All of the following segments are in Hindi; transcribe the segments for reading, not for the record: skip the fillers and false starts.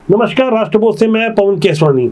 नमस्कार, राष्ट्रबोध से मैं पवन केसवानी।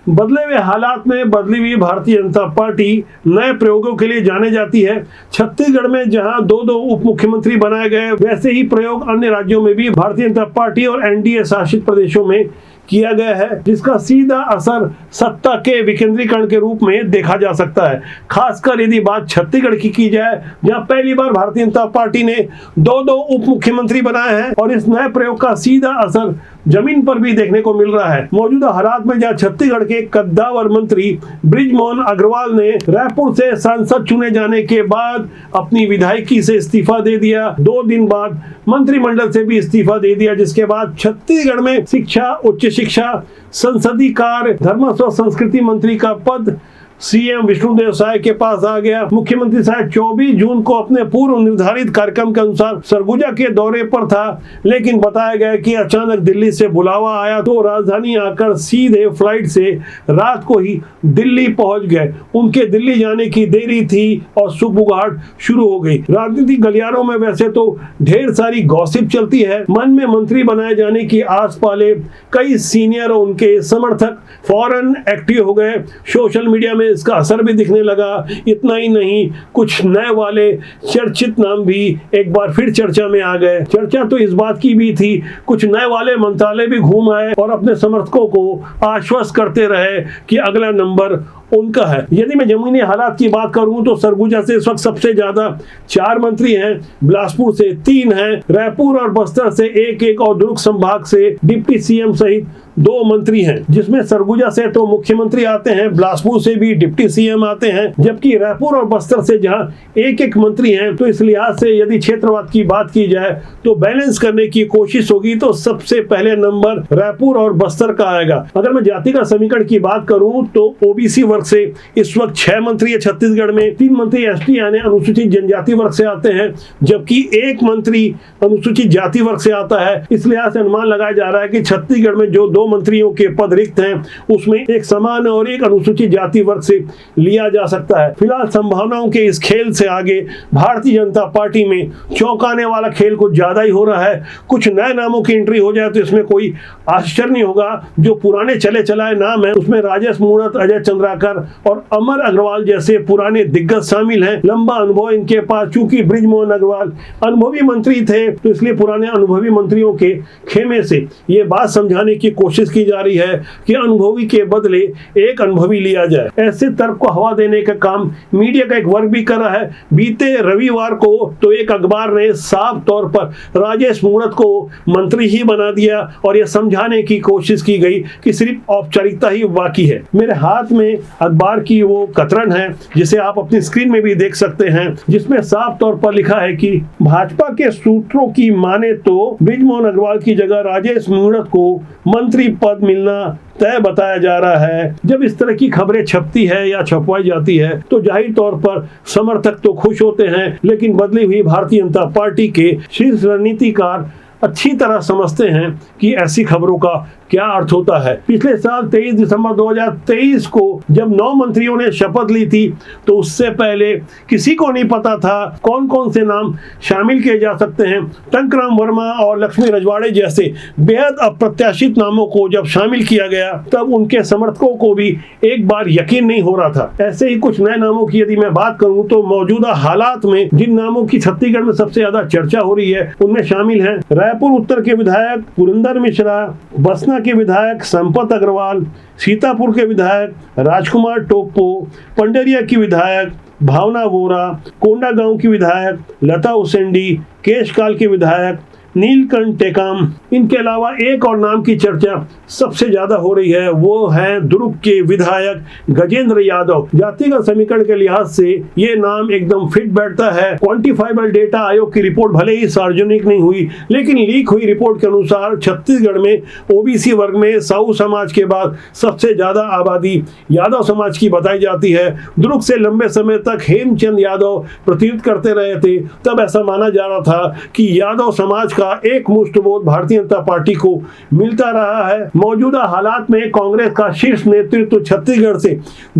बदले हुए हालात में बदली हुई भारतीय जनता पार्टी नए प्रयोगों के लिए जाने जाती है। छत्तीसगढ़ में जहां दो उप मुख्यमंत्री बनाए गए, वैसे ही प्रयोग अन्य राज्यों में भी भारतीय जनता पार्टी और एनडीए शासित प्रदेशों में किया गया है, जिसका सीधा असर सत्ता के विकेंद्रीकरण के रूप में देखा जा सकता है। खासकर यदि बात छत्तीसगढ़ की जाए, जहां पहली बार भारतीय जनता पार्टी ने दो उप मुख्यमंत्री बनाए हैं और इस नए प्रयोग का सीधा असर जमीन पर भी देखने को मिल रहा है। मौजूदा हालात में जहां छत्तीसगढ़ के कद्दावर मंत्री बृजमोहन अग्रवाल ने रायपुर से सांसद चुने जाने के बाद अपनी विधायकी से इस्तीफा दे दिया, 2 दिन बाद मंत्रिमंडल से भी इस्तीफा दे दिया, जिसके बाद छत्तीसगढ़ में शिक्षा, उच्च शिक्षा, संसदीय कार्य, धर्म और संस्कृति मंत्री का पद सीएम विष्णुदेव साय के पास आ गया। मुख्यमंत्री साय 24 जून को अपने पूर्व निर्धारित कार्यक्रम के अनुसार सरगुजा के दौरे पर था, लेकिन बताया गया कि अचानक दिल्ली से बुलावा आया तो राजधानी आकर सीधे फ्लाइट से रात को ही दिल्ली पहुंच गए। उनके दिल्ली जाने की देरी थी और सुबुगाहट शुरू हो गई। राजनीतिक गलियारों में वैसे तो ढेर सारी गॉसिप चलती है। मन में मंत्री बनाए जाने की आस पाले कई सीनियर और उनके समर्थक फौरन एक्टिव हो गए। सोशल मीडिया में इसका असर भी दिखने लगा। इतना ही नहीं, कुछ नए वाले चर्चित नाम भी एक बार फिर चर्चा में आ गए। चर्चा तो इस बात की भी थी, कुछ नए वाले मंत्रालय भी घूम आए और अपने समर्थकों को आश्वस्त करते रहे कि अगला नंबर उनका है। यदि मैं जमीनी हालात की बात करूं तो सरगुजा से इस वक्त सबसे ज्यादा 4 मंत्री हैं, बिलासपुर से 3 हैं, रायपुर और बस्तर से 1 और दुर्ग संभाग से डिप्टी सीएम सहित 2 मंत्री हैं, जिसमें सरगुजा से तो मुख्यमंत्री आते हैं, बिलासपुर से भी डिप्टी सीएम आते हैं, जबकि रायपुर और बस्तर से जहां 1 मंत्री हैं। तो इस लिहाज से यदि क्षेत्रवाद की बात की जाए तो बैलेंस करने की कोशिश होगी तो सबसे पहले नंबर रायपुर और बस्तर का आएगा। अगर मैं जातिगत समीकरण की बात करूं तो ओबीसी वर्ग से इस वक्त 6 मंत्री है छत्तीसगढ़ में, 3 मंत्री एसटी यानी अनुसूचित जनजाति वर्ग से आते हैं, जबकि 1 मंत्री अनुसूचित जाति वर्ग से आता है। इस लिहाज से अनुमान लगाया जा रहा है कि छत्तीसगढ़ में जो 2 मंत्रियों के पद रिक्त हैं, उसमें एक समान और एक अनुसूचित जाति वर्ग से लिया जा सकता है। फिलहाल संभावनाओं के इस खेल से आगे भारतीय जनता पार्टी में चौंकाने वाला खेल कुछ ज्यादा ही हो रहा है। कुछ नए नामों की एंट्री हो जाए तो इसमें कोई आश्चर्य नहीं होगा। जो पुराने चले चलाए नाम है उसमें राजेश मूणत, अजय चंद्राकर और अमर अग्रवाल जैसे पुराने दिग्गज शामिल हैं। लंबा अनुभव इनके पास, चूंकि बृजमोहन अग्रवाल अनुभवी मंत्री थे तो इसलिए पुराने अनुभवी मंत्रियों के खेमे से ये बात समझाने की कोशिश की जा रही है कि अनुभवी के बदले एक अनुभवी लिया जाए। ऐसे तर्क को हवा देने का काम मीडिया का एक वर्ग भी कर रहा है। बीते रविवार को तो एक अखबार ने साफ तौर पर राजेश मूणत को मंत्री ही बना दिया और यह समझाने की कोशिश की गई कि सिर्फ औपचारिकता ही बाकी है। मेरे हाथ में अखबार की वो कतरन है जिसे आप अपनी स्क्रीन में भी देख सकते हैं, जिसमें साफ तौर पर लिखा है कि भाजपा के सूत्रों की माने तो बृजमोहन अग्रवाल की जगह राजेश मूणत को मंत्री पद मिलना तय बताया जा रहा है। जब इस तरह की खबरें छपती है या छपवाई जाती है तो जाहिर तौर पर समर्थक तो खुश होते हैं, लेकिन बदली हुई भारतीय जनता पार्टी के शीर्ष रणनीतिकार अच्छी तरह समझते हैं कि ऐसी खबरों का क्या अर्थ होता है। पिछले साल 23 दिसंबर 2023 को जब 9 मंत्रियों ने शपथ ली थी तो उससे पहले किसी को नहीं पता था कौन कौन से नाम शामिल किए जा सकते हैं। टंकराम वर्मा और लक्ष्मी रजवाड़े जैसे बेहद अप्रत्याशित नामों को जब शामिल किया गया तब उनके समर्थकों को भी एक बार यकीन नहीं हो रहा था। ऐसे ही कुछ नए नामों की यदि मैं बात करूं तो मौजूदा हालात में जिन नामों की छत्तीसगढ़ में सबसे ज्यादा चर्चा हो रही है उनमें शामिल है रायपुर उत्तर के विधायक पुरंदर मिश्रा, बसना के विधायक संपत अग्रवाल, सीतापुर के विधायक राजकुमार टोप्पो, पंडरिया की विधायक भावना वोरा, कोंडागांव की विधायक लता उसेंडी, केशकाल के विधायक नीलकंठ टेकाम। इनके अलावा एक और नाम की चर्चा सबसे ज्यादा हो रही है, वो है दुर्ग के विधायक गजेंद्र यादव। जातिगत समीकरण के लिहाज से ये नाम एकदम फिट बैठता है। क्वांटिफाइबल डेटा आयोग की रिपोर्ट भले ही सार्वजनिक नहीं हुई, लेकिन लीक हुई रिपोर्ट के अनुसार छत्तीसगढ़ में ओबीसी वर्ग में साहू समाज के बाद सबसे ज्यादा आबादी यादव समाज की बताई जाती है। दुर्ग से लंबे समय तक हेमचंद यादव प्रतिनिधित्व करते रहे थे, तब ऐसा माना जा रहा था कि यादव समाज का एक मुश्त वोट भारतीय जनता पार्टी को मिलता रहा है। मौजूदा हालात में कांग्रेस का शीर्ष नेतृत्व छत्तीसगढ़ से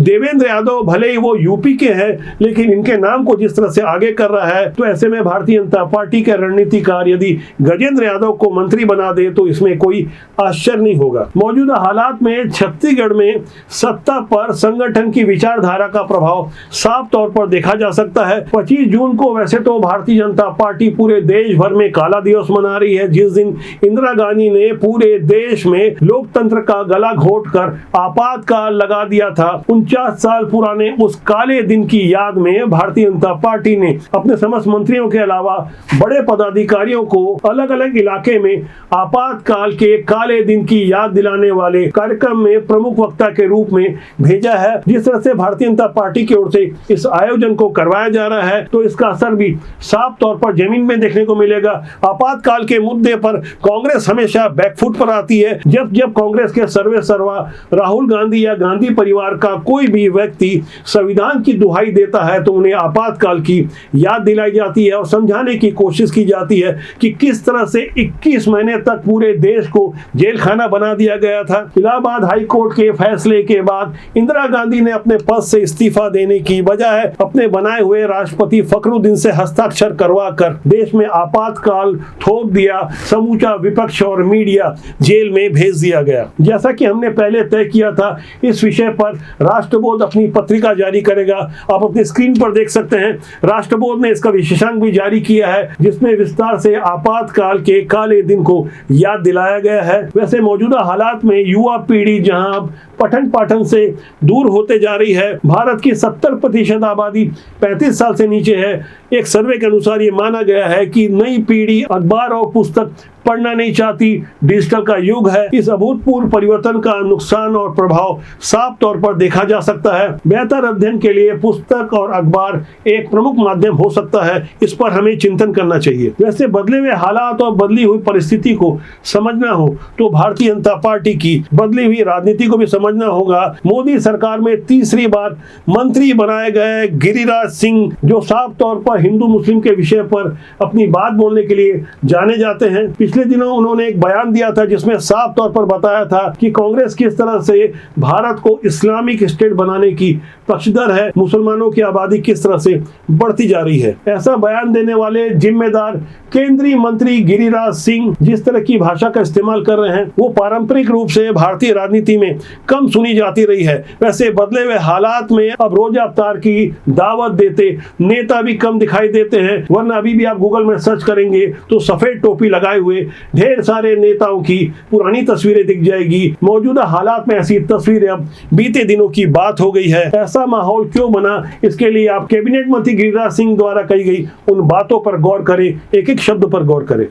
देवेंद्र यादव भले ही वो यूपी के हैं, लेकिन इनके नाम को जिस तरह से आगे कर रहा है, तो ऐसे में भारतीय जनता पार्टी के रणनीतिकार यदि गजेंद्र यादव को मंत्री बना दे तो इसमें कोई आश्चर्य नहीं होगा। मौजूदा हालात में छत्तीसगढ़ में सत्ता पर संगठन की विचारधारा का प्रभाव साफ तौर पर देखा जा सकता है। 25 जून को वैसे तो भारतीय जनता पार्टी पूरे देश भर में काला दिवस मना रही है, जिस दिन इंदिरा गांधी ने पूरे देश में लोकतंत्र का गला घोटकर आपातकाल लगा दिया था। 49 साल पुराने उस काले दिन की याद में भारतीय जनता पार्टी ने अपने समस्त मंत्रियों के अलावा बड़े पदाधिकारियों को अलग अलग इलाके में आपातकाल के काले दिन की याद दिलाने वाले कार्यक्रम में प्रमुख वक्ता के रूप में भेजा है। जिस तरह से भारतीय जनता पार्टी की ओर से इस आयोजन को करवाया जा रहा है, तो इसका असर भी साफ तौर पर जमीन में देखने को मिलेगा। आपातकाल के मुद्दे पर कांग्रेस हमेशा बैकफुट पर आती है। जब जब कांग्रेस के सर्वे सर्वा राहुल गांधी या गांधी परिवार का कोई भी व्यक्ति संविधान की दुहाई देता है, तो उन्हें आपातकाल की याद दिलाई जाती है और समझाने की कोशिश की जाती है कि किस तरह से 21 महीने तक पूरे देश को जेल खाना बना दिया गया था। इलाहाबाद हाई कोर्ट के फैसले के बाद इंदिरा गांधी ने अपने पद से इस्तीफा देने की बजाय अपने बनाए हुए राष्ट्रपति फखरुद्दीन से हस्ताक्षर करवा कर देश में आपातकाल थोप दिया। समूचा विपक्ष और मीडिया जेल में भेज दिया गया। जैसा कि हमने पहले तय किया था, इस विषय पर राष्ट्रबोध अपनी पत्रिका जारी करेगा। आप अपनी स्क्रीन पर देख सकते हैं, राष्ट्रबोध ने इसका विशेषांक भी जारी किया है, जिसमें विस्तार से आपातकाल के काले दिन को याद दिलाया गया है। वैसे मौजूदा हालात में युवा पीढ़ी जहां पठन पाठन से दूर होते जा रही है, भारत की 70% आबादी 35 साल से नीचे है। एक सर्वे के अनुसार ये माना गया है कि नई पीढ़ी अखबार और पुस्तक पढ़ना नहीं चाहती, डिजिटल का युग है। इस अभूतपूर्व परिवर्तन का नुकसान और प्रभाव साफ तौर पर देखा जा सकता है। बेहतर अध्ययन के लिए पुस्तक और अखबार एक प्रमुख माध्यम हो सकता है, इस पर हमें चिंतन करना चाहिए। वैसे बदले हुए हालात और बदली हुई परिस्थिति को समझना हो तो भारतीय जनता पार्टी की बदली हुई राजनीति को भी समझना होगा। मोदी सरकार में तीसरी बार मंत्री बनाए गए गिरिराज सिंह, जो साफ तौर पर हिंदू मुस्लिम के विषय पर अपनी बात बोलने के लिए जाने जाते हैं, पिछले दिनों उन्होंने एक बयान दिया था जिसमें साफ तौर पर बताया था कि कांग्रेस किस तरह से भारत को इस्लामिक स्टेट बनाने की पक्षधर है, मुसलमानों की आबादी किस तरह से बढ़ती जा रही है। ऐसा बयान देने वाले जिम्मेदार केंद्रीय मंत्री गिरिराज सिंह जिस तरह की भाषा का इस्तेमाल कर रहे हैं, वो पारंपरिक रूप से भारतीय राजनीति में कम सुनी जाती रही है। वैसे बदले हुए हालात में अब रोजा अवतार की दावत देते नेता भी कम दिखाई देते हैं, वरना अभी भी आप गूगल में सर्च करेंगे तो सफेद टोपी लगाए हुए ढेर सारे नेताओं की पुरानी तस्वीरें दिख जाएगी। मौजूदा हालात में ऐसी तस्वीरें अब बीते दिनों की बात हो गई है। ऐसा माहौल क्यों बना, इसके लिए आप कैबिनेट मंत्री गिरिराज सिंह द्वारा कही गई उन बातों पर गौर करें, एक एक शब्द पर गौर करें।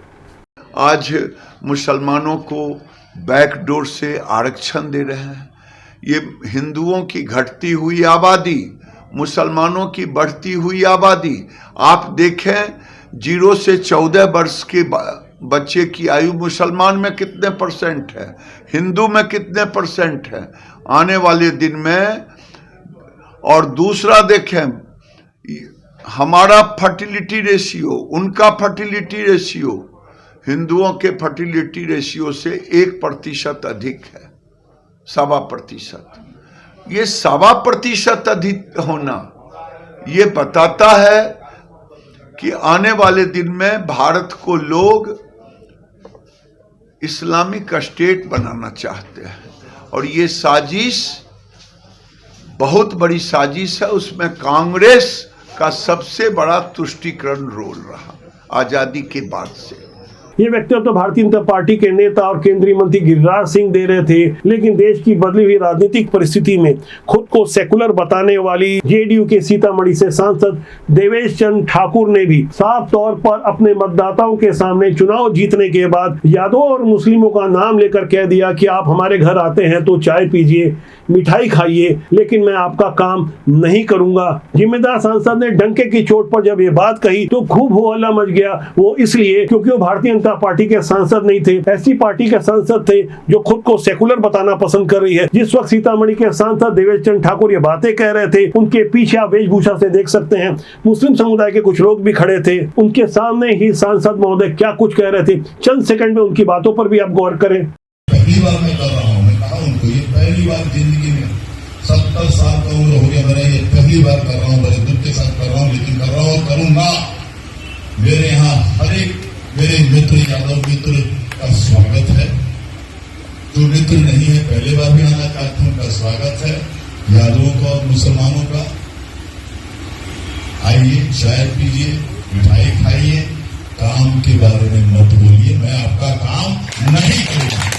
आज मुसलमानों को बैकडोर से आरक्षण दे रहे हैं। ये हिंदुओं की घटती हुई आबादी, मुसलमानों की बढ़ती हुई आबादी। आप देखें 0 से 14 वर्ष के बच्चे की आयु मुसलमान में कितने परसेंट है, हिंदू में कितने परसेंट है आने वाले दिन में। और दूसरा देखें, हमारा फर्टिलिटी रेशियो, उनका फर्टिलिटी रेशियो हिंदुओं के फर्टिलिटी रेशियो से 1% अधिक है, 1.25%। ये 1.25% अधिक होना ये बताता है कि आने वाले दिन में भारत को लोग इस्लामिक स्टेट बनाना चाहते हैं। और ये साजिश बहुत बड़ी साजिश है। उसमें कांग्रेस का सबसे बड़ा तुष्टीकरण रोल रहा आजादी के बाद से। ये वक्तव्य तो भारतीय जनता पार्टी के नेता और केंद्रीय मंत्री गिरिराज सिंह दे रहे थे, लेकिन देश की बदली हुई राजनीतिक परिस्थिति में खुद को सेकुलर बताने वाली जेडीयू के सीतामढ़ी से सांसद देवेश चंद्र ठाकुर ने भी साफ तौर पर अपने मतदाताओं के सामने चुनाव जीतने के बाद यादवों और मुस्लिमों का नाम लेकर कह दिया कि आप हमारे घर आते हैं तो चाय पीजिए, मिठाई खाइए, लेकिन मैं आपका काम नहीं करूंगा। जिम्मेदार सांसद ने डंके की चोट पर जब ये बात कही तो खूब हो हल्ला मच गया। वो इसलिए क्योंकि वो भारतीय जनता पार्टी के सांसद नहीं थे, ऐसी पार्टी के सांसद थे जो खुद को सेकुलर बताना पसंद कर रही है। जिस वक्त सीतामढ़ी के सांसद देवेश चंद्र ठाकुर ये बातें कह रहे थे, उनके पीछे आप वेशभूषा से देख सकते हैं मुस्लिम समुदाय के कुछ लोग भी खड़े थे। उनके सामने ही सांसद महोदय क्या कुछ कह रहे थे, चंद सेकंड में उनकी बातों पर भी आप गौर करें। पहली बार मैं कर रहा हूँ, मैं कहा उनको ये पहली बार जिंदगी में 70 साल का उम्र हो गया मेरा, ये पहली बार कर रहा हूँ, बड़े दुख के साथ कर रहा हूँ, लेकिन कर रहा हूँ, करूंगा। मेरे यहाँ हर एक मेरे मित्र यादव मित्र का स्वागत है। जो मित्र नहीं है पहले बार भी आना चाहते हैं, उनका स्वागत है। यादवों का और मुसलमानों का आइए, चाय पीजिए, मिठाई खाइए, काम के बारे में मत बोलिए, मैं आपका काम नहीं करूंगा।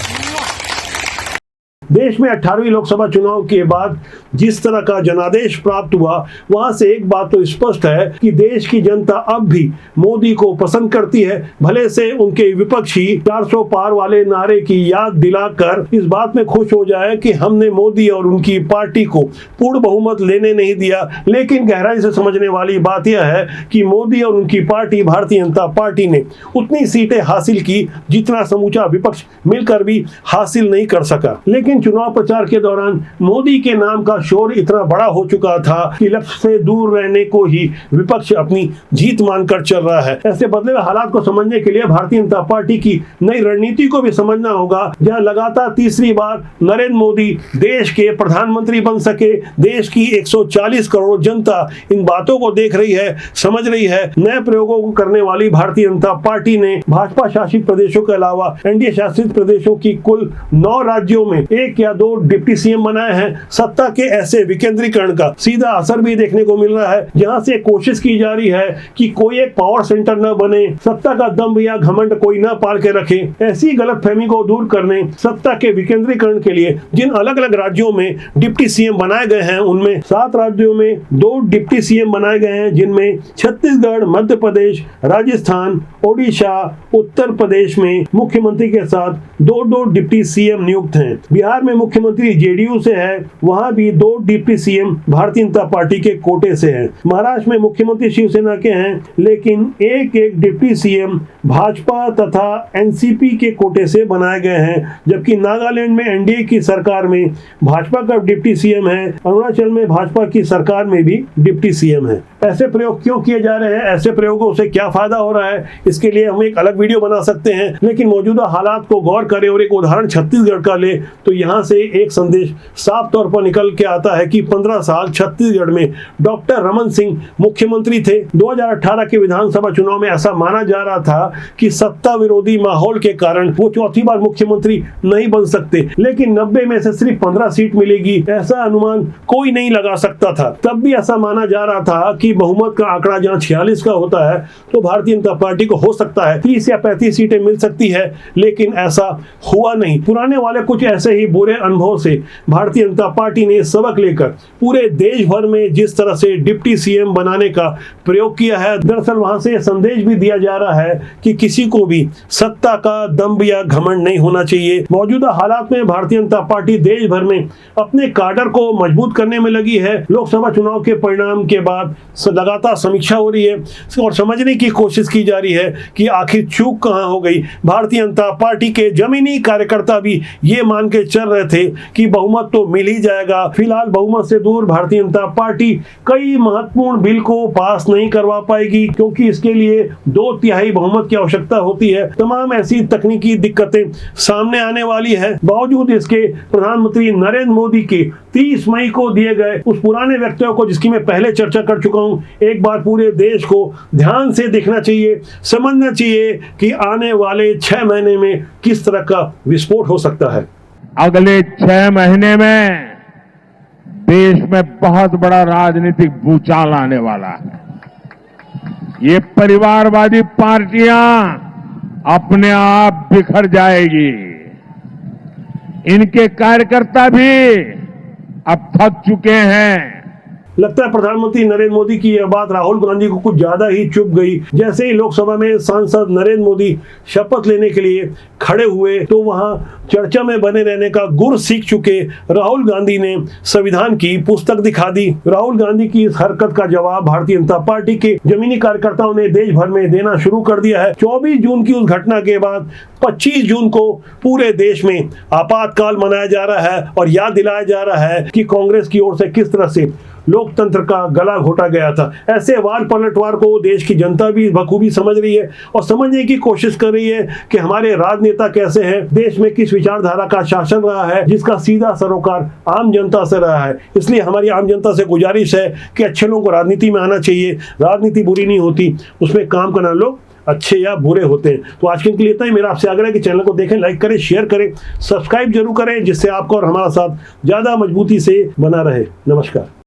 देश में 18वीं लोकसभा चुनाव के बाद जिस तरह का जनादेश प्राप्त हुआ, वहां से एक बात तो स्पष्ट है कि देश की जनता अब भी मोदी को पसंद करती है। भले से उनके विपक्षी 400 पार वाले नारे की याद दिलाकर इस बात में खुश हो जाए कि हमने मोदी और उनकी पार्टी को पूर्ण बहुमत लेने नहीं दिया, लेकिन गहराई से समझने वाली बात यह है कि मोदी और उनकी पार्टी भारतीय जनता पार्टी ने उतनी सीटें हासिल की जितना समूचा विपक्ष मिलकर भी हासिल नहीं कर सका। लेकिन चुनाव प्रचार के दौरान मोदी के नाम का शोर इतना बड़ा हो चुका था कि लक्ष्य से दूर रहने को ही विपक्ष अपनी जीत मानकर चल रहा है। ऐसे बदले हुए हालात को समझने के लिए भारतीय जनता पार्टी की नई रणनीति को भी समझना होगा, जहां लगातार तीसरी बार नरेंद्र मोदी देश के प्रधानमंत्री बन सके। देश की 140 करोड़ जनता इन बातों को देख रही है, समझ रही है। नए प्रयोगों को करने वाली भारतीय जनता पार्टी ने भाजपा शासित प्रदेशों के अलावा एनडीए शासित प्रदेशों की कुल 9 राज्यों में 1 या 2 डिप्टी सीएम बनाए हैं। सत्ता के ऐसे विकेंद्रीकरण का सीधा असर भी देखने को मिल रहा है, जहां से कोशिश की जा रही है कि कोई एक पावर सेंटर न बने, सत्ता का दम्भ या घमंड कोई न पाल के रखे। ऐसी गलतफहमी को दूर करने, सत्ता के विकेंद्रीकरण के लिए जिन अलग अलग राज्यों में डिप्टी सीएम बनाए गए हैं, उनमें 7 राज्यों में 2 डिप्टी सीएम बनाए गए हैं, जिनमें छत्तीसगढ़, मध्य प्रदेश, राजस्थान, ओडिशा, उत्तर प्रदेश में मुख्यमंत्री के साथ 2-2 डिप्टी सीएम नियुक्त हैं। बिहार में मुख्यमंत्री जेडीयू से है, वहां भी 2 deputy CM Bharatiya Janata party के कोटे से हैं। महाराष्ट्र में मुख्यमंत्री शिवसेना के हैं, लेकिन एक डिप्टी सीएम भाजपा तथा एनसीपी के कोटे से बनाए गए हैं। जबकि नागालैंड में एनडीए की सरकार में भाजपा का डिप्टी सीएम है, अरुणाचल में भाजपा की सरकार में भी डिप्टी सीएम है। ऐसे प्रयोग क्यों किए जा रहे हैं, ऐसे प्रयोगों से क्या फायदा हो रहा है, इसके लिए हम एक अलग वीडियो बना सकते हैं। लेकिन मौजूदा हालात को गौर करें और एक उदाहरण छत्तीसगढ़ का ले तो यहाँ से एक संदेश साफ तौर पर निकल के आता है कि 15 साल छत्तीसगढ़ में डॉक्टर रमन सिंह मुख्यमंत्री थे। 2018 के विधानसभा चुनाव में ऐसा माना जा रहा था कि सत्ता विरोधी माहौल के कारण वो चौथी बार मुख्यमंत्री नहीं बन सकते, लेकिन 90 में से सिर्फ 15 सीट मिलेगी, ऐसा अनुमान कोई नहीं लगा सकता था। तब भी ऐसा माना जा रहा था कि बहुमत का आंकड़ा जहां 46 का होता है तो भारतीय जनता पार्टी को हो सकता है 30 या 35 सीटें मिल सकती है, लेकिन ऐसा हुआ नहीं। पुराने वाले कुछ ऐसे ही बुरे अनुभव से भारतीय जनता पार्टी ने सबक लेकर पूरे देश भर में जिस तरह से डिप्टी सीएम बनाने का प्रयोग किया है, दरअसल वहां से संदेश भी दिया जा रहा है कि किसी को भी सत्ता का दंभ या घमंड नहीं होना चाहिए। मौजूदा हालात में भारतीय जनता पार्टी देश भर में अपने काडर को मजबूत करने में लगी है। लोकसभा चुनाव के परिणाम के बाद लगातार समीक्षा हो रही है और समझने की कोशिश की जा रही है कि आखिर चूक कहां हो गई। भारतीय जनता पार्टी के जमीनी कार्यकर्ता भी ये मान के चल रहे थे कि बहुमत तो मिल ही जाएगा। फिलहाल बहुमत से दूर भारतीय जनता पार्टी कई महत्वपूर्ण बिल को पास नहीं करवा पाएगी, क्योंकि इसके लिए 2/3 बहुमत की आवश्यकता होती है। तमाम ऐसी तकनीकी दिक्कतें सामने आने वाली है। बावजूद इसके प्रधानमंत्री नरेंद्र मोदी के 30 मई को दिए गए उस पुराने वक्तव्य को, जिसकी मैं पहले चर्चा कर चुका हूं, एक बार पूरे देश को ध्यान से देखना चाहिए, समझना चाहिए कि आने वाले 6 महीने में किस तरह का विस्फोट हो सकता है। अगले 6 महीने में देश में बहुत बड़ा राजनीतिक भूचाल आने वाला है। ये परिवारवादी पार्टियां अपने आप बिखर जाएगी। इनके कार्यकर्ता भी अब थक चुके हैं। लगता है प्रधानमंत्री नरेंद्र मोदी की यह बात राहुल गांधी को कुछ ज्यादा ही चुभ गई। जैसे ही लोकसभा में सांसद नरेंद्र मोदी शपथ लेने के लिए खड़े हुए तो वहां चर्चा में बने रहने का गुर सीख चुके राहुल गांधी ने संविधान की पुस्तक दिखा दी। राहुल गांधी की इस हरकत का जवाब भारतीय जनता पार्टी के जमीनी कार्यकर्ताओं ने देश भर में देना शुरू कर दिया है। 24 जून की उस घटना के बाद 25 जून को पूरे देश में आपातकाल मनाया जा रहा है और याद दिलाया जा रहा है कि कांग्रेस की ओर से किस तरह से लोकतंत्र का गला घोटा गया था। ऐसे वार पलटवार को देश की जनता भी बखूबी समझ रही है और समझने की कोशिश कर रही है कि हमारे राजनेता कैसे हैं, देश में किस विचारधारा का शासन रहा है जिसका सीधा सरोकार आम जनता से रहा है। इसलिए हमारी आम जनता से गुजारिश है कि अच्छे लोगों को राजनीति में आना चाहिए। राजनीति बुरी नहीं होती, उसमें काम करना लोग अच्छे या बुरे होते हैं। तो आज के लिए इतना ही। मेरा आपसे आग्रह है कि चैनल को देखें, लाइक करें, शेयर करें, सब्सक्राइब जरूर करें, जिससे आपको और हमारा साथ ज्यादा मजबूती से बना रहे। नमस्कार।